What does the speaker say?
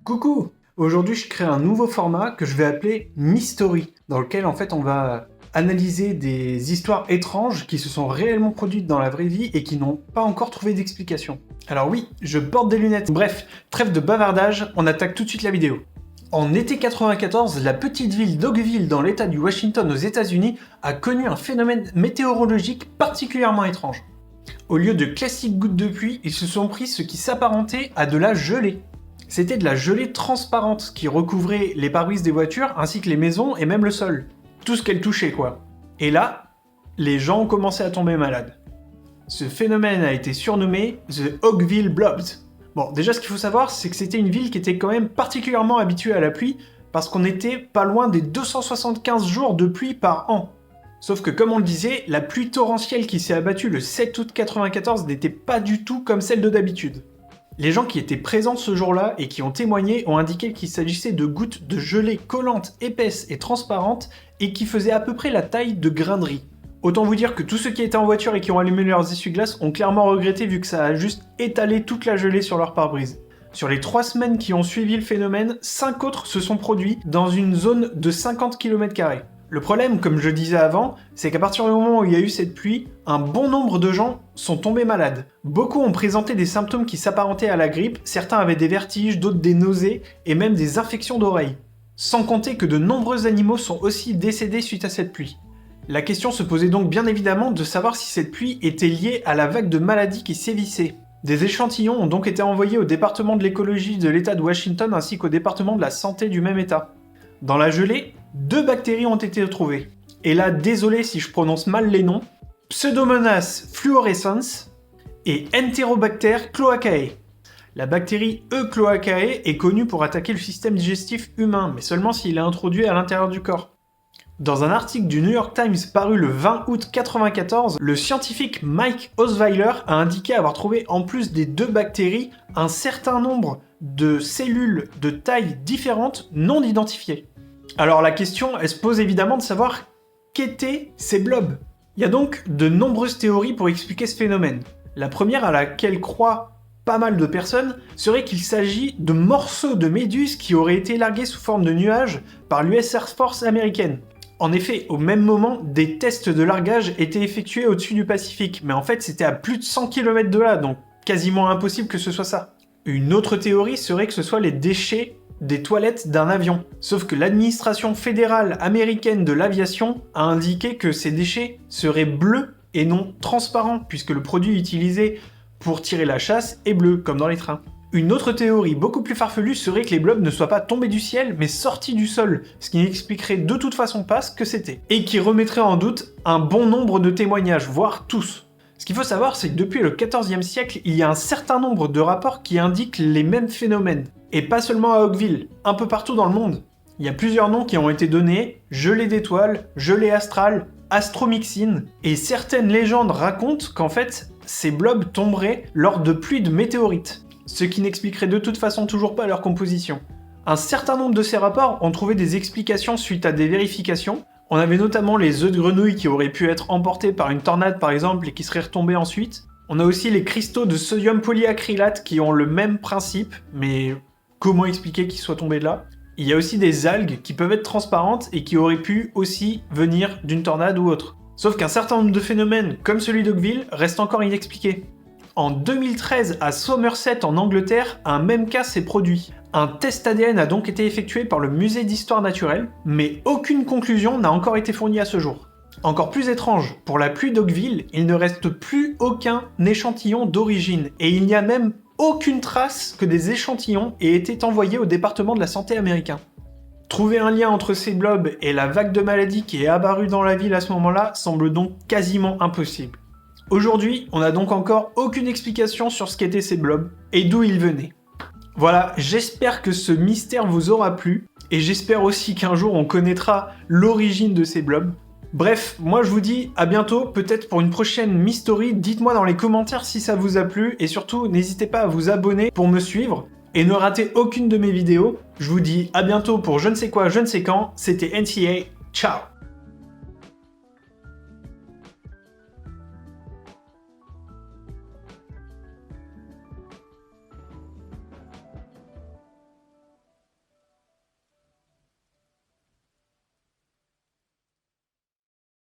Coucou! Aujourd'hui, je crée un nouveau format que je vais appeler Mystory, dans lequel en fait on va analyser des histoires étranges qui se sont réellement produites dans la vraie vie et qui n'ont pas encore trouvé d'explication. Alors oui, je porte des lunettes. Bref, trêve de bavardage, on attaque tout de suite la vidéo. En été 94, la petite ville d'Oakville dans l'état du Washington aux États-Unis a connu un phénomène météorologique particulièrement étrange. Au lieu de classiques gouttes de pluie, ils se sont pris ce qui s'apparentait à de la gelée. C'était de la gelée transparente qui recouvrait les pare-brises des voitures ainsi que les maisons et même le sol. Tout ce qu'elle touchait quoi. Et là, les gens ont commencé à tomber malades. Ce phénomène a été surnommé The Oakville Blobs. Bon, déjà ce qu'il faut savoir, c'est que c'était une ville qui était quand même particulièrement habituée à la pluie parce qu'on était pas loin des 275 jours de pluie par an. Sauf que comme on le disait, la pluie torrentielle qui s'est abattue le 7 août 94 n'était pas du tout comme celle de d'habitude. Les gens qui étaient présents ce jour-là et qui ont témoigné ont indiqué qu'il s'agissait de gouttes de gelée collantes, épaisses et transparentes et qui faisaient à peu près la taille de grains de riz. Autant vous dire que tous ceux qui étaient en voiture et qui ont allumé leurs essuie-glaces ont clairement regretté vu que ça a juste étalé toute la gelée sur leur pare-brise. Sur les 3 semaines qui ont suivi le phénomène, 5 autres se sont produits dans une zone de 50 km². Le problème, comme je disais avant, c'est qu'à partir du moment où il y a eu cette pluie, un bon nombre de gens sont tombés malades. Beaucoup ont présenté des symptômes qui s'apparentaient à la grippe, certains avaient des vertiges, d'autres des nausées, et même des infections d'oreilles. Sans compter que de nombreux animaux sont aussi décédés suite à cette pluie. La question se posait donc bien évidemment de savoir si cette pluie était liée à la vague de maladies qui sévissait. Des échantillons ont donc été envoyés au département de l'écologie de l'État de Washington ainsi qu'au département de la santé du même État. Dans la gelée, 2 bactéries ont été retrouvées. Et là, désolé si je prononce mal les noms, Pseudomonas fluorescens et Enterobacter cloacae. La bactérie E. cloacae est connue pour attaquer le système digestif humain, mais seulement s'il est introduit à l'intérieur du corps. Dans un article du New York Times paru le 20 août 1994, le scientifique Mike Osweiler a indiqué avoir trouvé en plus des 2 bactéries un certain nombre de cellules de taille différente non identifiées. Alors la question, elle se pose évidemment de savoir qu'étaient ces blobs. Il y a donc de nombreuses théories pour expliquer ce phénomène. La première à laquelle croient pas mal de personnes serait qu'il s'agit de morceaux de méduses qui auraient été largués sous forme de nuages par l'US Air Force américaine. En effet, au même moment, des tests de largage étaient effectués au-dessus du Pacifique, mais en fait c'était à plus de 100 km de là, donc quasiment impossible que ce soit ça. Une autre théorie serait que ce soit les déchets des toilettes d'un avion. Sauf que l'administration fédérale américaine de l'aviation a indiqué que ces déchets seraient bleus et non transparents, puisque le produit utilisé pour tirer la chasse est bleu, comme dans les trains. Une autre théorie beaucoup plus farfelue serait que les blobs ne soient pas tombés du ciel, mais sortis du sol, ce qui n'expliquerait de toute façon pas ce que c'était, et qui remettrait en doute un bon nombre de témoignages, voire tous. Ce qu'il faut savoir, c'est que depuis le XIVe siècle, il y a un certain nombre de rapports qui indiquent les mêmes phénomènes. Et pas seulement à Oakville, un peu partout dans le monde. Il y a plusieurs noms qui ont été donnés, gelée d'étoiles, gelée astrale, astromyxine, et certaines légendes racontent qu'en fait, ces blobs tomberaient lors de pluies de météorites, ce qui n'expliquerait de toute façon toujours pas leur composition. Un certain nombre de ces rapports ont trouvé des explications suite à des vérifications. On avait notamment les œufs de grenouille qui auraient pu être emportés par une tornade par exemple et qui seraient retombés ensuite. On a aussi les cristaux de sodium polyacrylate qui ont le même principe, mais comment expliquer qu'ils soient tombés de là? Il y a aussi des algues qui peuvent être transparentes et qui auraient pu aussi venir d'une tornade ou autre. Sauf qu'un certain nombre de phénomènes, comme celui d'Oakville, restent encore inexpliqués. En 2013, à Somerset en Angleterre, un même cas s'est produit. Un test ADN a donc été effectué par le musée d'histoire naturelle, mais aucune conclusion n'a encore été fournie à ce jour. Encore plus étrange, pour la pluie d'Oakville, il ne reste plus aucun échantillon d'origine, et il n'y a même aucune trace que des échantillons aient été envoyés au département de la santé américain. Trouver un lien entre ces blobs et la vague de maladies qui est apparue dans la ville à ce moment-là semble donc quasiment impossible. Aujourd'hui, on n'a donc encore aucune explication sur ce qu'étaient ces blobs et d'où ils venaient. Voilà, j'espère que ce mystère vous aura plu, et j'espère aussi qu'un jour on connaîtra l'origine de ces blobs. Bref, moi je vous dis à bientôt, peut-être pour une prochaine Mystory. Dites-moi dans les commentaires si ça vous a plu, et surtout n'hésitez pas à vous abonner pour me suivre, et ne ratez aucune de mes vidéos. Je vous dis à bientôt pour je ne sais quoi, je ne sais quand, c'était NCA, ciao!